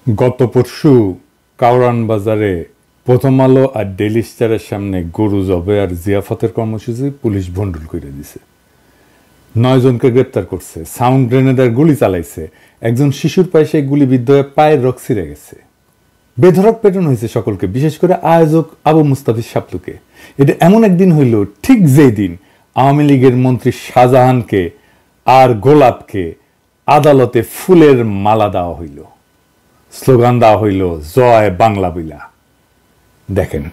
গত পরশু কাউরান বাজারে প্রথম আলো আর ডেইলি স্টারের সামনে গরু জবে আর জিয়াফতের কর্মসূচি পুলিশ ভণ্ডুল করে দিছে। 9 জনকে গ্রেপ্তার করছে, সাউন্ড গ্রেনেড আর গুলি চালাইছে। একজন শিশুর পায়ে সেই গুলিবিদ্ধ হয়ে পায়ের রক ছিঁড়ে গেছে। বেধড়ক পেটানো হয়েছে সকলকে, বিশেষ করে আয়োজক আবু মুস্তাফিজ শাপলুকে। এটা এমন একদিন হইল ঠিক যেই দিন আওয়ামী লীগের মন্ত্রী শাহজাহানকে আর গোলাপকে আদালতে ফুলের মালা দেওয়া হইল, স্লোগান দেওয়া হইল জয় বাংলা বিলা। দেখেন,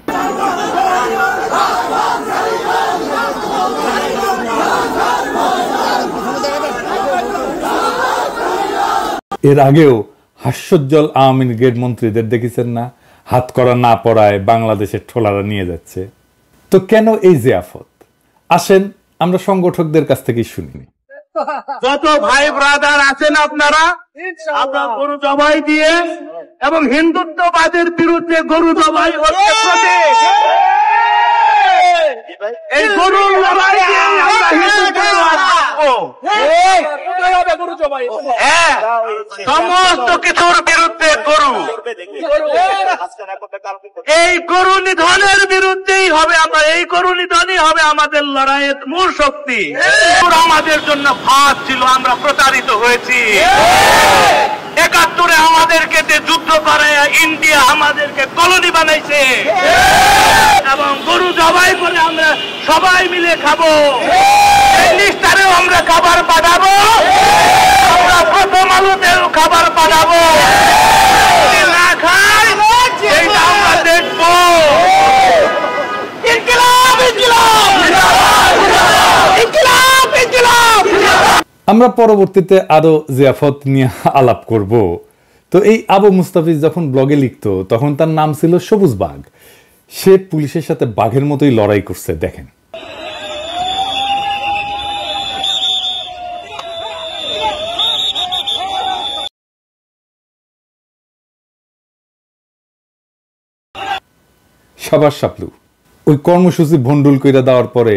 এর আগেও হাস্যোজ্জ্বল আওয়ামী লীগের মন্ত্রীদের দেখেছেন না, হাত করা না পড়ায় বাংলাদেশের ঠোলারা নিয়ে যাচ্ছে। তো কেন এই জিয়াফত? আসেন আমরা সংগঠকদের কাছ থেকেই শুনিনি। যত ভাই ব্রাদার আছেন আপনারা গরু জবাই দিয়ে এবং হিন্দুত্ববাদের বিরুদ্ধে গরু জবাই হচ্ছে প্রতীক। এই গরুর লড়াই সমস্ত কিছুর বিরুদ্ধে গরু, এই গরু নিধনের বিরুদ্ধেই হবে। আমরা এই গরু নিধনই হবে আমাদের লড়াইয়ের মূল শক্তি। আমাদের জন্য ফাঁদ ছিল, আমরা প্রতারিত হয়েছি। 71-এ আমাদেরকে যুদ্ধ করায় ইন্ডিয়া আমাদেরকে কলোনি বানাইছে এবং গরু জবাই করে আমরা সবাই মিলে খাবো। এই লিস্টারেও আমরা খাবার পাঠাবো, আমরা প্রথম আলোতেও খাবার পাঠাবো। না খাই এইটা আমরা দেখবো। ইনকিলাব ইনকিলাব ইনকিলাব ইনকিলাব। আমরা পরবর্তীতে আরো জিয়াফত নিয়ে আলাপ করব। তো এই আবু মুস্তাফিজ যখন ব্লগে লিখতো তখন তার নাম ছিল সবুজ বাঘ। সে পুলিশের সাথে বাঘের মতোই লড়াই করছে। দেখেন, সাবাস শাপলু। ওই কর্মসূচি ভণ্ডুল করে দেওয়ার পরে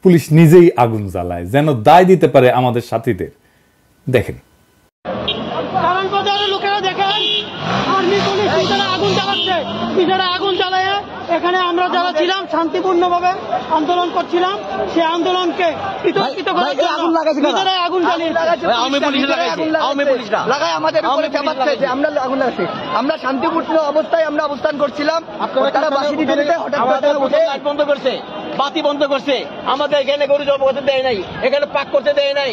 পুলিশ নিজেই আগুন জ্বালায় যেন দায় দিতে পারে আমাদের সাথীদের। দেখেন, এখানে আমরা যারা ছিলাম শান্তিপূর্ণভাবে আন্দোলন করছিলাম, সে আন্দোলনকে আগুন আমরা শান্তিপূর্ণ অবস্থায় আমরা অবস্থান করছিলাম। বন্ধ করছে, বাতি বন্ধ করছে, আমাদের এখানে গরু জব করতে দেয় নাই, এখানে পাক করতে দেয় নাই।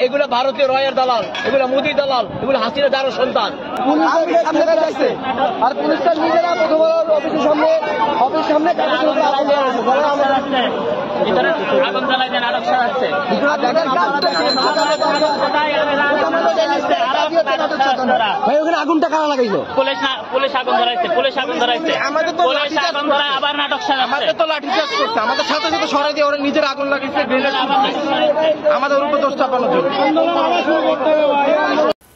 এগুলো ভারতীয় রয়ের দালাল, এগুলো মোদী দালাল, এগুলো হাসিনা যারও সন্তান। আর পুলিশটা নিজেরা প্রথম অফিসের সামনে আগুন জ্বালাই দেন, আটক সাজাচ্ছে। আগুনটা কারা লাগাইলো? পুলিশ আগুন ধরাইছে, পুলিশ আগুন ধরাইছে, পুলিশ আগুন ধরায় আবার নাটক সাজাচ্ছে। আমাদের তো লাঠিচার্জ করছে, আমাদের সাথে সাথে সরাই দিয়ে ওরা নিজের আগুন লাগিয়েছে আমাদের উপর দোষ চাপানোর জন্য।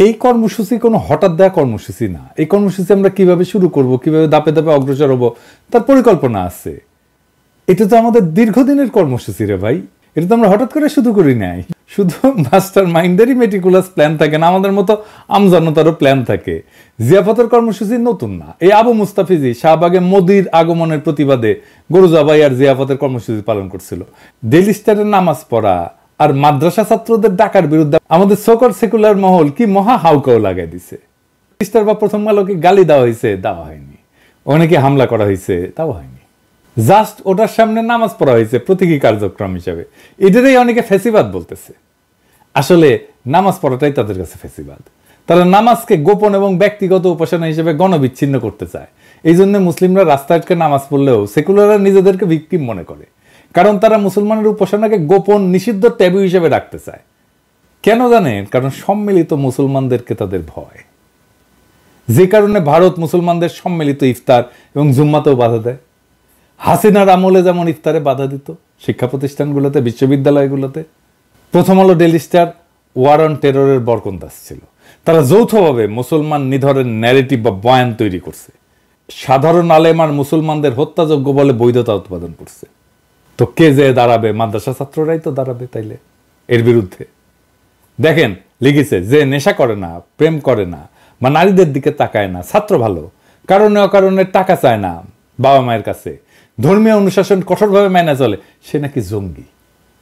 এই কর্মসূচি কোনো হঠাৎ দেওয়া কর্মসূচি না। এই কর্মসূচি আমরা কিভাবে শুরু করব, কিভাবে ধাপে ধাপে অগ্রসর হবো তার পরিকল্পনা আছে। এটা তো আমাদের দীর্ঘদিনের কর্মসূচি রে ভাই। এটা তো আমরা হঠাৎ করে শুরু করি নাই। শুধু মাস্টার মাইন্ডেরই মেটিকুলাস প্ল্যান থাকে না, আমাদের মতো আমজনতারও প্ল্যান থাকে। জিয়াফতের কর্মসূচি নতুন না। এই আবু মুস্তাফিজি শাহবাগে মোদির আগমনের প্রতিবাদে গরু জবাই আর জিয়াফতের কর্মসূচি পালন করছিল। ডেইলি স্টারের নামাজ পড়া আর মাদ্রাসা ছাত্রদের ডাকার বিরুদ্ধে আমাদের সকল সেকুলার মহল কি মহা হাউকাও লাগাই দিছে। স্টার বা প্রথম আলোকে গালি দেওয়া হয়েছে, দেওয়া হয়নি। অনেকে হামলা করা হয়েছে, তাও হয়নি। জাস্ট ওটার সামনে নামাজ পড়া হয়েছে প্রতীকী কার্যক্রম হিসাবে। এটারই অনেকে ফেসিবাদ বলতেছে। আসলে নামাজ পড়াটাই তাদের কাছে ফেসিবাদ। তারা নামাজকে গোপন এবং ব্যক্তিগত উপাসনা হিসেবে গণবিচ্ছিন্ন করতে চায়। এই জন্য মুসলিমরা রাস্তায় নামাজ পড়লেও সেকুলাররা নিজেদেরকে ভিকটিম মনে করে, কারণ তারা মুসলমানের উপাসনাকে গোপন নিষিদ্ধ ট্যাবু হিসেবে রাখতে চায়। কেন জানেন? কারণ সম্মিলিত মুসলমানদেরকে তাদের ভয়। যে কারণে ভারত মুসলমানদের সম্মিলিত ইফতার এবং জুম্মাতেও বাধা দেয়। হাসিনার আমলে যেমন ইফতারে বাধা দিত শিক্ষা প্রতিষ্ঠানগুলোতে, বিশ্ববিদ্যালয়গুলোতে। প্রথম আলো, ডেইলি স্টার ওয়ার অন টেররের বরকন্দাজ ছিল। তারা যৌথভাবে মুসলমান নিধনের ন্যারেটিভ বা বয়ান তৈরি করছে। সাধারণ আলেম আর মুসলমানদের হত্যাযোগ্য বলে বৈধতা উৎপাদন করছে। তো কে যে দাঁড়াবে? মাদ্রাসা ছাত্ররাই তো দাঁড়াবে তাইলে এর বিরুদ্ধে। দেখেন, লিখেছে যে নেশা করে না, প্রেম করে না, বা নারীদের দিকে তাকায় না, ছাত্র ভালো, কারণে অকারণে টাকা চায় না বাবা মায়ের কাছে, ধর্মীয় অনুশাসন কঠোরভাবে মেনে চলে, সে নাকি জঙ্গি।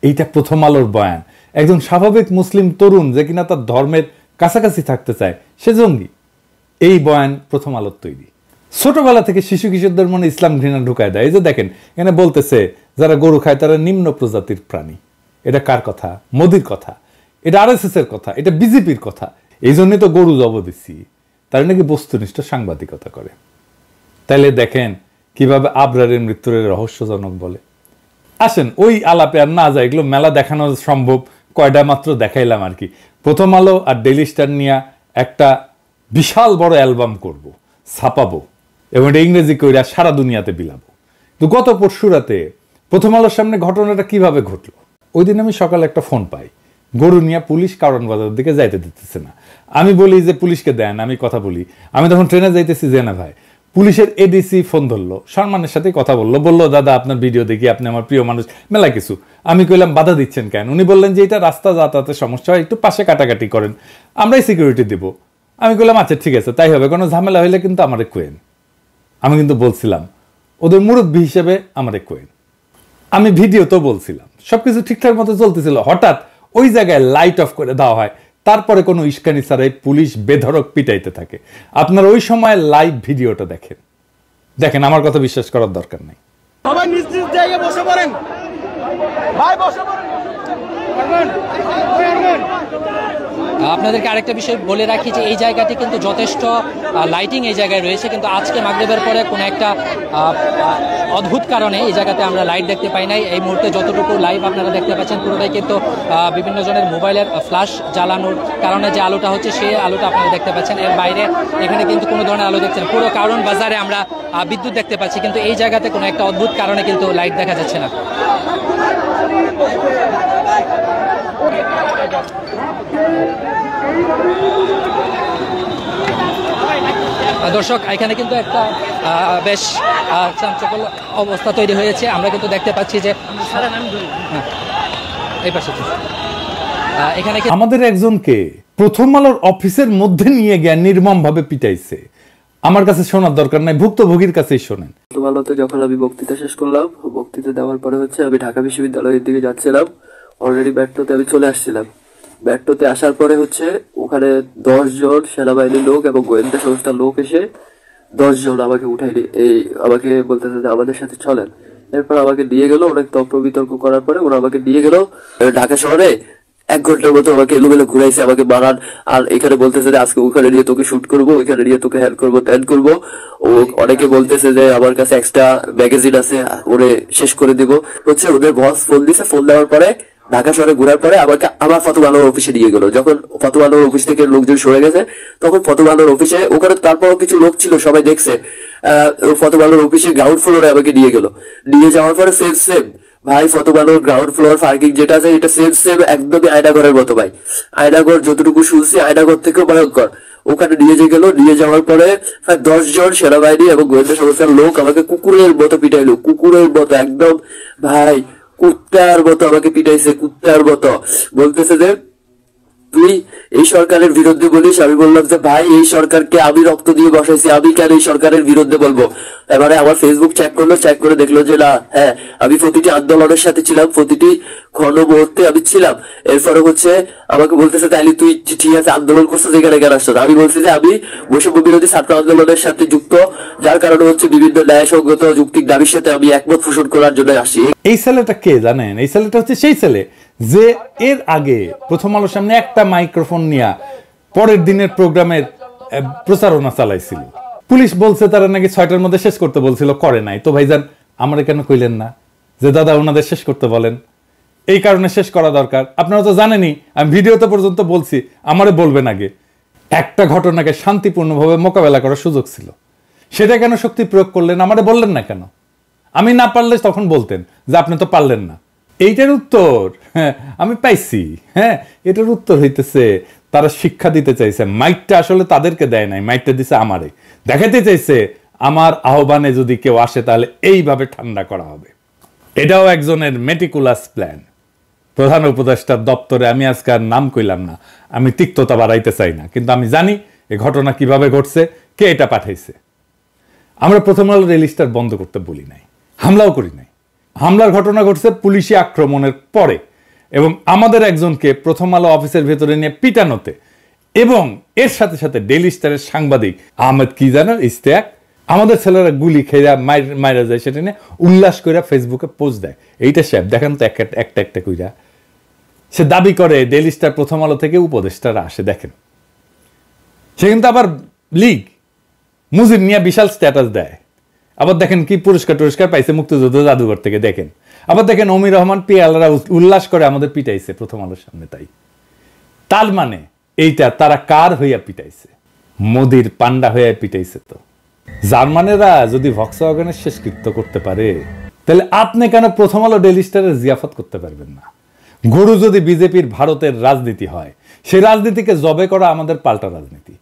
এইটা প্রথম আলোর বয়ান। একজন স্বাভাবিক মুসলিম তরুণ যে কিনা তার ধর্মের কাছাকাছি থাকতে চায়, সে জঙ্গি। এই বয়ান প্রথম আলোর তৈরি। ছোটবেলা থেকে শিশু কিশোরদের মনে ইসলাম ঘৃণা ঢুকায় দেয়। এই যে দেখেন, এখানে বলতেছে যারা গরু খায় তারা নিম্ন প্রজাতির প্রাণী। এটা কার কথা? মোদির কথা, এটা RSS এর কথা, এটা বিজেপির কথা। এই জন্যই তো গরু জব দিচ্ছি, তারা নাকি বস্তুনিষ্ঠ সাংবাদিকতা করে। তাইলে দেখেন কিভাবে আবরারের মৃত্যুর রহস্যজনক বলে। আসেন ওই আলাপে আর না যায়, এগুলো মেলা দেখানো সম্ভব, কয়টা মাত্র দেখাইলাম আর কি। প্রথম আলো আর ডেইলি স্টার নিয়ে একটা বিশাল বড় অ্যালবাম করব, ছাপাবো এবং এটা ইংরেজি কইরা সারা দুনিয়াতে বিলাবো। তো গত পরশু রাতে প্রথম আলোর সামনে ঘটনাটা কিভাবে ঘটলো, ওই দিন আমি সকালে একটা ফোন পাই, গরু নিয়ে পুলিশ কারণ বাজারের দিকে যাইতে দিতেছে না। আমি বলি যে পুলিশকে দেন, আমি কথা বলি। আমি তখন ট্রেনে যাইতেছি, যে না ভাই, পুলিশের ADC ফোন ধরলো, সম্মানের সাথে কথা বললো, দাদা আপনার ভিডিও দেখি, আপনি আমার প্রিয় মানুষ, মেলা কিছু। আমি কইলাম বাধা দিচ্ছেন কেন? উনি বললেন যে এটা রাস্তা যাতায়াতের সমস্যা হয়, একটু পাশে কাটাকাটি করেন, আমরাই সিকিউরিটি দিব। আমি কইলাম আচ্ছা ঠিক আছে, তাই হবে, কোনো ঝামেলা হইলে কিন্তু আমারে কোয়েন। আমি কিন্তু বলছিলাম ওদের মুরব্বী হিসেবে আমারে কোয়েন। আমি ভিডিও তো বলছিলাম, সবকিছু ঠিকঠাক মতো চলতেছিল। হঠাৎ ওই জায়গায় লাইট অফ করে দেওয়া হয়, তারপরে কোনো ইস্কানি ছাড়াই পুলিশ বেধড়ক পিটাইতে থাকে। আপনার ওই সময় লাইভ ভিডিওটা দেখেন, আমার কথা বিশ্বাস করার দরকার নেই। সবাই নিজ নিজ জায়গায় বসে পড়েন ভাই, বসে পড়েন। আপনাদেরকে আরেকটা বিষয় বলে রাখি যে এই জায়গাটি কিন্তু যথেষ্ট লাইটিং এই জায়গায় রয়েছে, কিন্তু আজকে মাগরিবের পরে কোনো একটা অদ্ভুত কারণে এই জায়গাতে আমরা লাইট দেখতে পাই নাই। এই মুহূর্তে যতটুকু লাইভ আপনারা দেখতে পাচ্ছেন পুরোটাই কিন্তু বিভিন্ন জনের মোবাইলের ফ্ল্যাশ জ্বালানোর কারণে যে আলোটা হচ্ছে সেই আলোটা আপনারা দেখতে পাচ্ছেন। এর বাইরে এখানে কিন্তু কোনো ধরনের আলো দেখছেন। পুরো কারণ বাজারে আমরা বিদ্যুৎ দেখতে পাচ্ছি, কিন্তু এই জায়গাতে কোনো একটা অদ্ভুত কারণে কিন্তু লাইট দেখা যাচ্ছে না। দর্শক, এখানে কিন্তু একটা বেশ চাঞ্চল্য অবস্থা তৈরি হয়েছে। আমরা কিন্তু দেখতে পাচ্ছি যে এই পাশে এখানে আমাদের একজনকে প্রথম আলোর অফিসের মধ্যে নিয়ে গিয়ে নির্মম ভাবে পিটাইছে। আমার কাছে শোনার দরকার নাই, ভুক্তভোগীর কাছেই শোনেন। প্রথম আলোতে যখন আমি বক্তৃতা শেষ করলাম, বক্তৃতা দেওয়ার পরে আমি ঢাকা বিশ্ববিদ্যালয়ের দিকে যাচ্ছিলাম। অলরেডি মেট্রোতে আমি চলে আসছিলাম। মেট্রোতে আসার পরে ওখানে 10 জন সেনাবাহিনীর লোক এবং গোয়েন্দা সংস্থার লোক এসে 10 জন আমাকে উঠাইনি, আমাকে বলতেছে যে আমাদের সাথে চলেন। এরপর আমাকে নিয়ে গেল, অনেক তর্ক বিতর্ক করার পরে ওরা আমাকে নিয়ে গেল ঢাকা শহরে। 1 ঘন্টার মতো আমাকে এলোমেলো ঘুরাইছে, আমাকে মারান। আর এখানে বলতেছে যে আজকে ওখানে নিয়ে তোকে শুট করবো, ওইখানে নিয়ে তোকে হ্যান্ড করবো, ত্যান করবো। অনেকে বলতেছে যে আমার কাছে এক্সট্রা ম্যাগাজিন আছে, ওরে শেষ করে দিব। ওদের বস ফোন দিছে, ফোন দেওয়ার পরে ঢাকা শহরে ঘোরার পরে আমাকে আবার ফতোয়া আলোর অফিসে নিয়ে গেল। যখন ফতোয়া আলোর অফিস থেকে লোকজন সরে গেছে, তখন ফতোয়া আলোর অফিসে ওখানে তারপরও কিছু লোক ছিল, সবাই দেখছে। ফতোয়া আলোর অফিসে গ্রাউন্ড ফ্লোরে আমাকে নিয়ে গেল। নিয়ে যাওয়ার পরে সেম ভাই, ফতোয়া আলোর গ্রাউন্ড ফ্লোর পার্কিং যেটা আছে, এটা সেম একদমই আয়নাঘরের মতো ভাই। আয়নাঘর যতটুকু শুনছি, আয়নাঘর থেকেও ভয়ঙ্কর। ওখানে নিয়ে যাওয়ার পরে 10 জন সেনাবাহিনী এবং গোয়েন্দা সংস্থার লোক আমাকে কুকুরের মতো পিটাইলো, কুকুরের মতো একদম ভাই, কুত্তার মতো আমাকে পিটাইছে, কুত্তার মতো। বলতেছে যে তুই এই সরকারের বিরুদ্ধে বলিস। আমি বললাম যে ভাই, এই সরকারকে আমি রক্ত দিয়ে বসাইছি, আমি কেন এই সরকারের বিরুদ্ধে বলবো? এবারে আমার ফেসবুক চেক করে দেখলো যে না, হ্যাঁ, আমি প্রতিটি আন্দোলনের সাথে ছিলাম, প্রতিটি ক্ষণমুহূর্তে আমি ছিলাম। এরপরে আমাকে বলতেছে তাইলে তুই ঠিক আছে আন্দোলন করছিস, এখানে কেন আসছো? আমি বলছি যে আমি বৈষম্য বিরোধী ছাত্র আন্দোলনের সাথে যুক্ত, যার কারণে বিভিন্ন ন্যায়সঙ্গত যুক্তিক দাবির সাথে আমি একমত পোষণ করার জন্য আসি। এই ছেলেটা কে জানেন? এই ছেলেটা হচ্ছে সেই ছেলে যে এর আগে প্রথম আলোর সামনে একটা মাইক্রোফোন নিয়ে পরের দিনের প্রোগ্রামের প্রচারণা চালাইছিল। পুলিশ বলছে তারা নাকি 6টার মধ্যে শেষ করতে বলছিল, করে নাই। তো ভাইজান, আমরা কেন কইলেন না যে দাদা ওনাদের শেষ করতে বলেন? এই কারণে শেষ করা দরকার। আপনারা তো জানেনই, আমি ভিডিওতে পর্যন্ত বলছি, আমারে বলবেন আগে। একটা ঘটনাকে শান্তিপূর্ণভাবে মোকাবেলা করার সুযোগ ছিল, সেটা কেন শক্তি প্রয়োগ করলেন? আমারে বললেন না কেন? আমি না পারলে তখন বলতেন যে আপনি তো পারলেন না। এইটার উত্তর আমি পাইছি। এটার উত্তর হইতেছে তারা শিক্ষা দিতে চাইছে। মাইকটা আসলে তাদেরকে দেয় নাই, মাইকটা দিছে আমারে। দেখাতে চাইছে আমার আহ্বানে যদি কেউ আসে তাহলে এইভাবে ঠান্ডা করা হবে। এটাও একজনের মেটিকুলাস প্ল্যান। প্রধান উপদেষ্টার দপ্তরে আমি আজকে আর নাম কইলাম না, আমি তিক্ততা বাড়াইতে চাই না, কিন্তু আমি জানি এই ঘটনা কিভাবে ঘটছে, কে এটা পাঠাইছে। আমরা প্রথম আলো রেলিস্টার বন্ধ করতে বলি নাই, হামলাও করি নাই। হামলার ঘটনা ঘটছে পুলিশি আক্রমণের পরে, এবং আমাদের একজনকে প্রথম আলো অফিসের ভেতরে নিয়ে পিটানোতে, এবং এর সাথে সাথে ডেইলি স্টারের সাংবাদিক আহমেদ কি জানো ইস্তেক, আমাদের ছেলেরা গুলি খেয়ে মারা যায়, সেটা নিয়ে উল্লাস করে ফেসবুকে পোস্ট দেয়। এইটা সাহেব দেখেন তো একটা একটা কইরা সে দাবি করে ডেইলি স্টার প্রথম আলো থেকে উপদেষ্টারা আসে। দেখেন সে কিন্তু আবার লিগ মুজিব নিয়ে বিশাল স্ট্যাটাস দেয়। আবার দেখেন কি পুরস্কার পাইছে মুক্তিযুদ্ধ জাদুঘর থেকে। দেখেন আবার দেখেন অমির রহমান পিয়ালারা উল্লাস করে আমাদের পিটাইছে প্রথম আলোর সামনে। তার মানে এইটা তারা কার হইয়া পিটাইছে? মোদির পান্ডা হইয়া পিটাইছে। তো জার্মানেরা যদি ভক্সওয়াগনের শেষকৃত্য করতে পারে, তাহলে আপনি কেন প্রথম আলো ডেইলি স্টারের জিয়াফত করতে পারবেন না? গরু যদি বিজেপির ভারতের রাজনীতি হয়, সেই রাজনীতিকে জবে করা আমাদের পাল্টা রাজনীতি,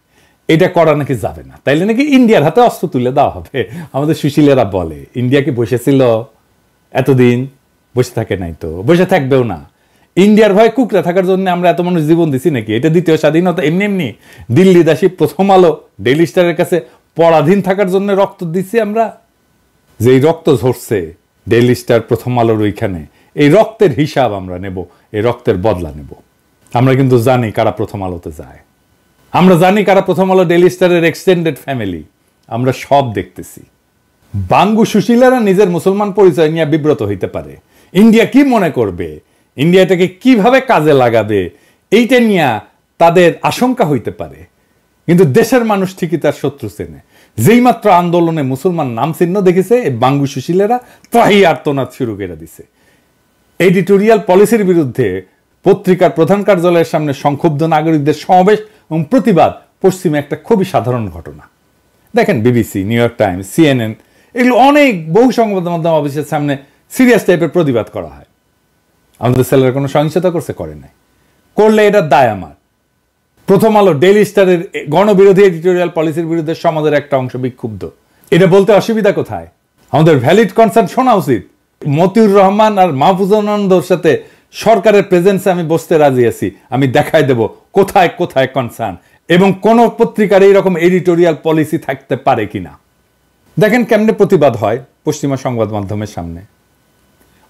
এটা করা নাকি যাবে না। তাইলে নাকি ইন্ডিয়ার হাতে অস্ত্র তুলে দেওয়া হবে। আমাদের সুশীলেরা বলে ইন্ডিয়া কি বসেছিল এতদিন? বসে থাকে নাই, তো বসে থাকবেও না। ইন্ডিয়ার ভয়ে কুকড়ে থাকার জন্য আমরা এত মানুষ জীবন দিছি নাকি? এটা দ্বিতীয় স্বাধীনতা এমনি এমনি দিল্লি দাসী প্রথম আলো ডেইলি স্টারের কাছে পরাধীন থাকার জন্য রক্ত দিচ্ছি আমরা। যেই রক্ত ঝরছে ডেইলি স্টার প্রথম আলোর ওইখানে, এই রক্তের হিসাব আমরা নেব, এই রক্তের বদলা নেব। আমরা কিন্তু জানি কারা প্রথম আলোতে যায়, আমরা জানি কারা প্রথম আলো ডেইলি স্টারের এক্সটেন্ডেড ফ্যামিলি, আমরা সব দেখতেছি। বাঙ্গু সুশীলেরা নিজের মুসলমান পরিচয় নিয়ে বিব্রত হইতে পারে। ইন্ডিয়া কি মনে করবে, ইন্ডিয়া এটাকে কিভাবে কাজে লাগাবে, এইটা নিয়ে তাদের আশঙ্কা হইতে পারে। কিন্তু দেশের মানুষ ঠিকই তার শত্রু চেনে। যেই মাত্র আন্দোলনে মুসলমান নাম চিহ্ন দেখেছে, এই বাঙ্গু সুশীলেরা ত্রাহি আর্তনাদ শুরু করে দিছে। এডিটোরিয়াল পলিসির বিরুদ্ধে পত্রিকার প্রধান কার্যালয়ের সামনে সংক্ষুব্ধ নাগরিকদের সমাবেশ এবং প্রতিবাদ পশ্চিমে একটা খুবই সাধারণ ঘটনা। দেখেন BBC, new York Times, CNN, এগুলো অনেক বহু সংবাদ মাধ্যম অফিসের সামনে সিরিয়াস টাইপের প্রতিবাদ করা হয়। আমাদের ছেলেরা কোনো সহিংসতা করছে? করে নাই। করলে এটা দায় আমার। প্রথম আলো ডেইলি স্টারের গণবিরোধী এডিটোরিয়াল পলিসির বিরুদ্ধে সমাজের একটা অংশ বিক্ষুব্ধ। এটা বলতে অসুবিধা কোথায়? আমাদের ভ্যালিড কনসার্ন শোনা উচিত। মতিউর রহমান আর মাহফুজানন্দর সাথে সরকারের প্রেজেন্সে আমি বসতে রাজি আছি। আমি দেখাই দেব কোথায় কোথায় কনসার্ন, এবং কোন পত্রিকার এইরকম এডিটোরিয়াল পলিসি থাকতে পারে কিনা। দেখেন কেমনে প্রতিবাদ হয় পশ্চিমা সংবাদ মাধ্যমের সামনে।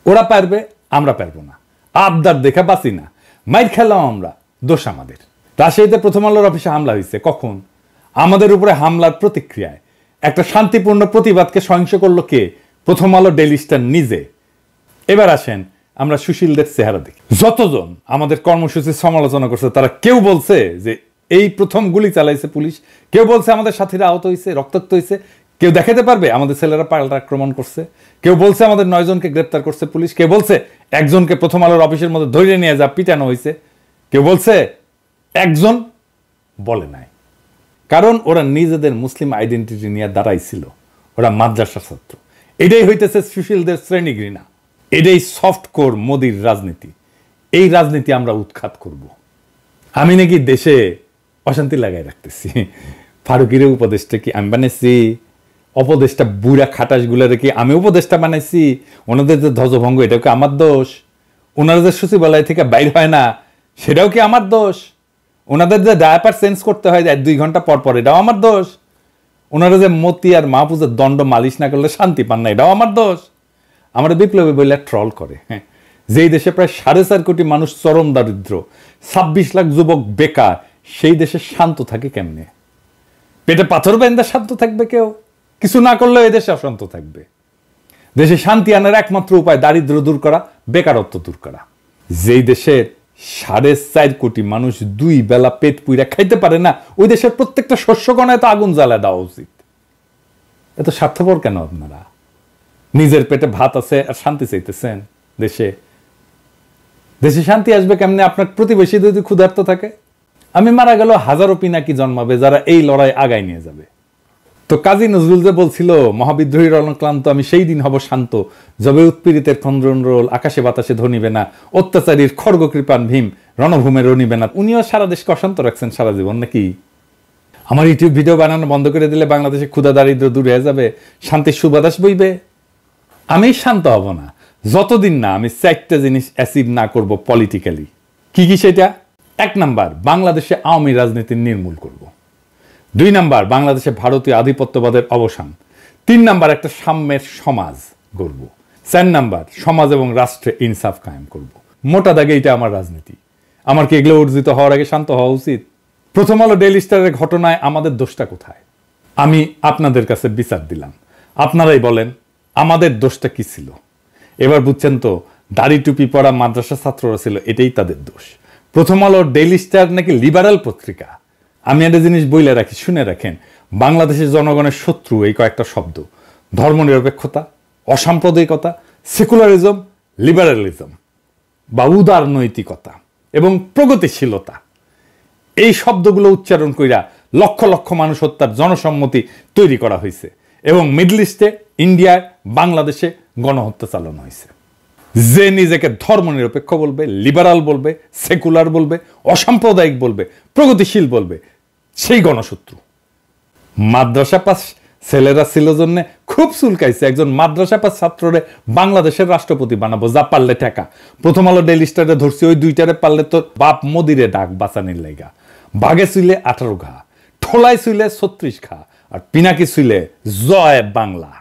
ওরা পারবে, আমরা পারবো না। আবদার দেখা বাঁচি না, মাইর খেলাম আমরা, দোষ আমাদের। রাজশাহীতে প্রথম আলোর অফিসে হামলা হয়েছে কখন? আমাদের উপরে হামলার প্রতিক্রিয়ায়। একটা শান্তিপূর্ণ প্রতিবাদকে সহিংস করলো কে? প্রথম আলো ডেইলি স্টার নিজে। এবার আসেন আমরা সুশীলদের চেহারা দেখি। যতজন আমাদের কর্মসূচির সমালোচনা করছে, তারা কেউ বলছে যে এই প্রথম গুলি চালাইছে পুলিশ, কেউ বলছে আমাদের সাথীরা আহত হয়েছে, রক্তাক্ত হয়েছে, কেউ দেখাতে পারবে আমাদের ছেলেরা পাল্টা আক্রমণ করছে, কেউ বলছে আমাদের 9 জনকে গ্রেপ্তার করছে পুলিশ, কেউ বলছে একজনকে প্রথম আলোর অফিসের মধ্যে ধরে নিয়ে যা পিটানো হয়েছে, কেউ বলছে একজন বলে নাই। কারণ ওরা নিজেদের মুসলিম আইডেন্টিটি নিয়ে দাঁড়াইছিল, ওরা মাদ্রাসা ছাত্র। এটাই হইতেছে সুশীলদের শ্রেণী ঘৃণা, এটাই সফট কোর মোদির রাজনীতি। এই রাজনীতি আমরা উৎখাত করব। আমি নাকি দেশে অশান্তি লাগাই রাখতেছি। ফারুকিরে উপদেশটা কি আমি বানাইছি? অপদেশটা বুড়া খাটাস গুলারে কি আমি উপদেশটা বানাইছি? ওনাদের যে ধ্বজভঙ্গ, এটাও কি আমার দোষ? ওনারা যে সচিবালয় থেকে বাইর হয় না, সেটাও কি আমার দোষ? ওনাদের যে ডায়াপার চেঞ্জ করতে হয় 2 ঘন্টা পর পর, এটাও আমার দোষ? ওনারা যে মতি আর মাহফুজের দণ্ড মালিশ না করলে শান্তি পান না, এটাও আমার দোষ? আমরা বিপ্লবী বলে ট্রল করে। হ্যাঁ, যেই দেশে প্রায় 4.5 কোটি মানুষ চরম দারিদ্র, 26 লাখ যুবক বেকার, সেই দেশে শান্ত থাকে কেমনে? পেটে পাথর বেঁধে শান্ত থাকবে কেউ? কিছু না করলেও এই দেশে অশান্ত থাকবে। দেশে শান্তি আনার একমাত্র উপায় দারিদ্র দূর করা, বেকারত্ব দূর করা। যেই দেশের 4.5 কোটি মানুষ 2 বেলা পেট পুইরা খাইতে পারে না, ওই দেশের প্রত্যেকটা শস্য গণায় তো আগুন জ্বালায় দেওয়া উচিত। এত স্বার্থপর কেন আপনারা? নিজের পেটে ভাত আছে আর শান্তি চাইতেছেন। দেশে শান্তি আসবে কেমনে আপনার প্রতিবেশী যদি ক্ষুধার্ত থাকে? আমি মারা গেল হাজারো পিনাকি জন্মাবে যারা এই লড়াই আগায় নিয়ে যাবে। তো কাজী নজরুল যে বলছিল মহাবিদ্রোহীর অনক্লান্ত আমি সেই দিন হব শান্ত, যবে উৎপীড়িতের খন্ডরোল আকাশে বাতাসে ধ্বনিবে না, অত্যাচারীর খড়গকৃপান ভীম রণভূমে রনিবে না। উনিও সারা দেশকে অশান্ত রাখছেন সারা জীবন নাকি? আমার ইউটিউব ভিডিও বানানো বন্ধ করে দিলে বাংলাদেশে ক্ষুধা দারিদ্র দূর হয়ে যাবে, শান্তির সুবাতাস বইবে? আমি শান্ত হব না যতদিন না আমি 4টা জিনিস অ্যাচিভ না করব পলিটিক্যালি। কি কি সেটা? 1 নাম্বার, বাংলাদেশে আওয়ামী রাজনীতি নির্মূল করব। 2 নাম্বার, বাংলাদেশে ভারতীয় আধিপত্যবাদের অবসান। 3 নাম্বার, একটা সাম্যের সমাজ গড়ব। 4 নাম্বার, সমাজ এবং রাষ্ট্রে ইনসাফ কায়েম করব। মোটা দাগে এটা আমার রাজনীতি। আমার কি এগুলো অর্জিত হওয়ার আগে শান্ত হওয়া উচিত? প্রথম আলো ডেইলি স্টারের ঘটনায় আমাদের দোষটা কোথায়? আমি আপনাদের কাছে বিচার দিলাম, আপনারাই বলেন আমাদের দোষটা কি ছিল। এবার বুঝছেন তো, দাড়ি টুপি পরা মাদ্রাসা ছাত্ররা ছিল, এটাই তাদের দোষ। প্রথম আলো ডেইলি স্টার নাকি লিবারাল পত্রিকা। আমি একটা জিনিস বইলে রাখি, শুনে রাখেন, বাংলাদেশের জনগণের শত্রু এই কয়েকটা শব্দ: ধর্মনিরপেক্ষতা, অসাম্প্রদায়িকতা, সেকুলারিজম, লিবারালিজম বা উদার নৈতিকতা এবং প্রগতিশীলতা। এই শব্দগুলো উচ্চারণ কইরা লক্ষ লক্ষ মানুষ হত্যার জনসম্মতি তৈরি করা হয়েছে এবং মিডল ইস্টে, ইন্ডিয়ায়, বাংলাদেশে গণহত্যা চালানো হয়েছে। যে নিজেকে ধর্মনিরপেক্ষ বলবে, লিবারাল বলবে, সেকুলার বলবে, অসাম্প্রদায়িক বলবে, প্রগতিশীল বলবে, সেই গণশত্রু। মাদ্রাসা পাস ছেলেরা ছিল জন্য খুব চুলকাইছে একজন মাদ্রাসা পাস ছাত্ররে বাংলাদেশের রাষ্ট্রপতি বানাবো, যা পারলে ঠেকা। প্রথম আলো ডেইলি স্টারে ধরছি, ওই 2টারে পারলে তো বাপ মোদিরে ডাক বাঁচানির লাইগা। বাঘে চুইলে 18 ঘা, ঠোলায় চুইলে 36 ঘা, আর পিনাকি চুইলে জয় বাংলা।